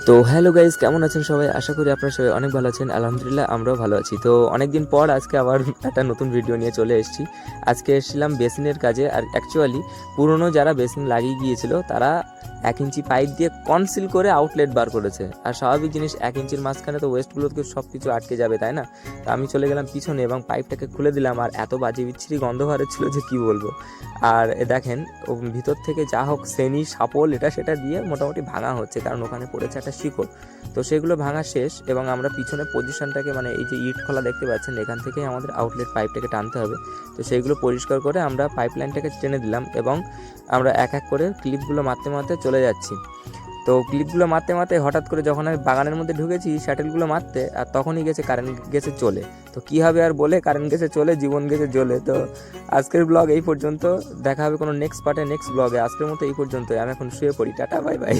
তো hello guys, কেমন আছেন সবাই? আশা করি আপনারা সবাই অনেক ভালো আছেন। আলহামদুলিল্লাহ আমরাও ভালো আছি। তো অনেকদিন পর আজকে আবার একটা নতুন ভিডিও নিয়ে চলে এসেছি। আজকে এসেছিলাম বেসিনের কাজে। আর অ্যাকচুয়ালি পুরনো যারা বেসিন লাগিয়ে গিয়েছিল তারা 1 ইঞ্চি পাইপ দিয়ে কনসিল করে আউটলেট বার করেছে। আর স্বাভাবিক জিনিস, 1 ইঞ্চির মাঝখানে তো ওয়েস্টগুলোকে সব কিছু আটকে যাবে, তাই না? তো আমি চলে গেলাম পিছনে এবং পাইপটাকে খুলে দিলাম, আর এত বাজে বিচ্ছিরি গন্ধ ছিল যে কি বলবো। আর দেখেন, ভিতর থেকে যা হোক শ্রেণী সাপল এটা সেটা দিয়ে মোটামুটি ভাঙা হচ্ছে, কারণ ওখানে পড়েছে একটা শিকড়। তো সেগুলো ভাঙা শেষ এবং আমরা পিছনে পজিশনটাকে, মানে এই যে ইট খোলা দেখতে পাচ্ছেন, এখান থেকেই আমাদের আউটলেট পাইপটাকে টানতে হবে। তো সেইগুলো পরিষ্কার করে আমরা পাইপ লাইনটাকে টেনে দিলাম এবং আমরা এক এক করে ক্লিপগুলো মারতে মারতে চলে যাচ্ছি। তো ক্লিপগুলো মারতে মারতে হঠাৎ করে যখন আমি বাগানের মধ্যে ঢুকেছি শ্যাটেলগুলো মারতে, আর তখনই কারেন্ট গেছে চলে। তো কী হবে আর বলে, কারেন্ট গেছে চলে, জীবন গেছে জ্বলে। তো আজকের ব্লগ এই পর্যন্ত, দেখা হবে কোনো নেক্সট পার্টে, নেক্সট ব্লগে। আজকের মতো এই পর্যন্তই, আমি এখন শুয়ে পড়ি। Tata, bye bye.